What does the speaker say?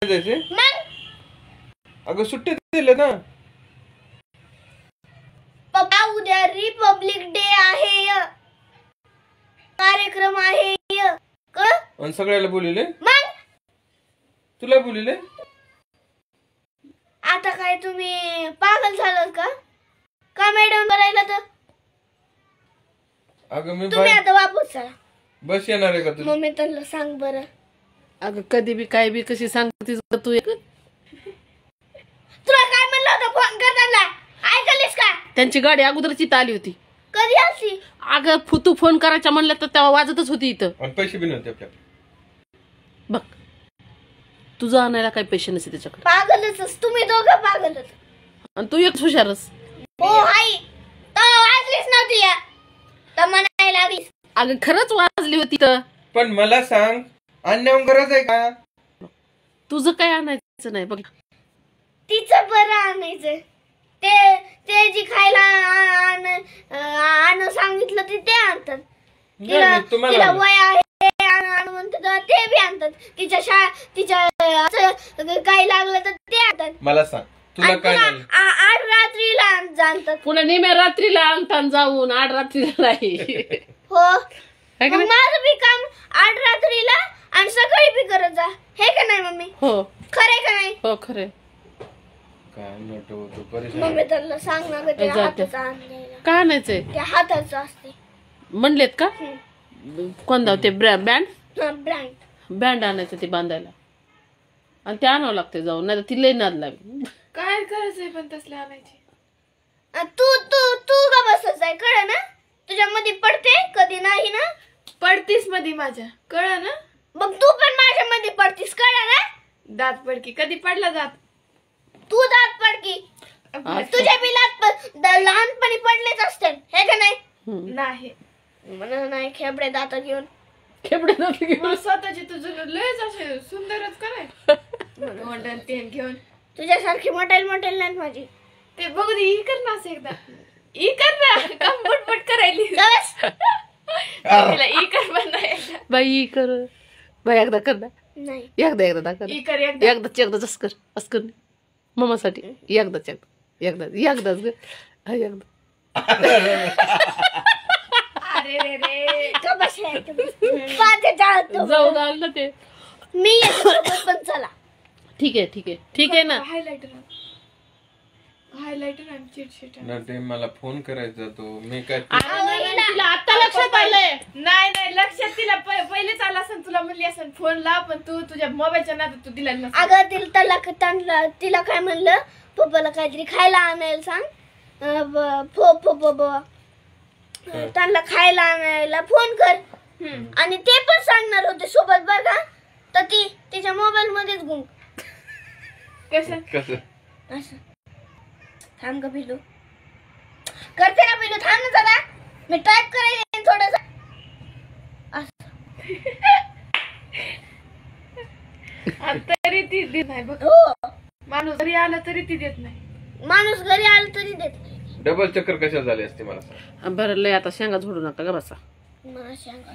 जायचे? मग अगं सुट्टी दिले ना. पप्पा उद्या रिपब्लिक डे आहे, कार्यक्रम आहे. आणि सगळ्याला बोलिले? मग तुला बोलिले? आता काय तुम्ही पागल झालात का? का मॅडम करायला तर अगं मी तुम्ही आता वापस चला. बस येणार आहे का तुझी? मम्मी त्यांना सांग बरं. अगं कधी बी काय बी कशी सांगतेस तू. तुला काय म्हणलं होतं फोन करताना, ऐकलीस का? त्यांची गाडी अगोदरच इथं आली होती. कधी आली? अगं तू फोन करायचा म्हणलं तर तेव्हा वाजतच होती इथं. आणि पैसे बी नव्हते आपल्याला. बघ तुझं आणायला काही पैसे नसते त्याच्याकडे. पागलच तुम्ही दोघं पागलच. आणि तू एक हुशारच. हो आई तर वाजलीच नव्हती या तर म्हणायला लागलीस. अगं खरंच वाजली होती तर. पण मला सांग, आणण्यावर गरज आहे का? तुझं काय आणायचं नाही बघ. तिचं बरं आणायचं. ते ते जी खायला आण सांगितलं ते आणतात. तिला तुम्हाला वय आहे आण म्हणतात ते बी आणतात. तिच्या काही लागलं तर ते आणतात. मला सांग, तुला काय लागलं? आठ रात्रीला जाणतात. पुन्हा नेहमी रात्रीला आणताना जाऊन आठ रात्रीला नाही. हो मग माझं बी काम आठ रात्रीला आणि सकाळी बी करत जा, हे का नाही मम्मी? हो खरे का नाही? हो खरे. काय नटो होतो परेशान. मम्मी त्याला सांग ना ग, ते हाताचं आणलेलं. काय आणायचंय? ते हाताचं असते. म्हणलेत का? कोणता ते बँड ब्रँड आणायचं ते बांधायला. आणि ते आणावं लागते जाऊन, नाही तर ती लई नाद लागली. काय करायचंय पण तसले आणायची? तू तू तू का बसत जाय, कळ ना? तुझ्या मध्ये पडते कधी नाही ना? पडतीस मध्ये माझ्या, कळ ना? मग तू पण माझ्या मध्ये पडतीस, कळ ना? दात पडकी कधी पडला दात? तू दात पडकी. तुझ्या बिलात लहानपणी पडलेच असते, हे का नाही? नाही म्हणून नाही खेबडे दात घेऊन. खेपडे दात घेऊन. मग स्वतःची तुझं लयच असे सुंदरच कराय मॉडर्न पेन घेऊन. तुझ्यासारखी मोठेल नाही माझी. ते बघू दे, ई कर ना असं एकदा. ई कर ना, का मुटमुट करायली. बस. तिला ई कर म्हणायला. बाई कर बाई, एकदा कर ना. नाही एकदा दाखव. ई कर एकदा. एकदाच असं कर मम्मासाठी. एकदाच ग. एकदा. अरे रे रे, का बस जाऊन आल ना ते. मी येते पण चला. ठीक आहे ना. हायलाइटर आणि चिटशीट. नटे मला फोन करायचा तो. मी काय तिला आता लक्षात आलंय. नाही लक्षात तिला पहिलेच आला असेल. तुला म्हणली असेल फोन लाव, पण तू तुझ्या मोबाईलच्या नादात तू दिला नसेल. अगं तिला काय म्हणलं, पप्पाला काहीतरी खायला आणायला सांग. त्यांना खायला आणायला फोन कर. आणि ते पण सांगणार होते सोबत बघा, तर ती तिच्या मोबाईल मध्येच गुंग. कसं असं थांब का पिलू, करते ना पिलू, थांब ना जरा, मी टाईप करायला थोडस. तरी ती देत नाही बघ. हो माणूस घरी आला तरी ती देत नाही. माणूस घरी आला तरी देत नाही. डबल चक्कर कशा झाली असते मला सांग. बरं लय आता शेंगा झोडू नका ग बसा. मला सांगा.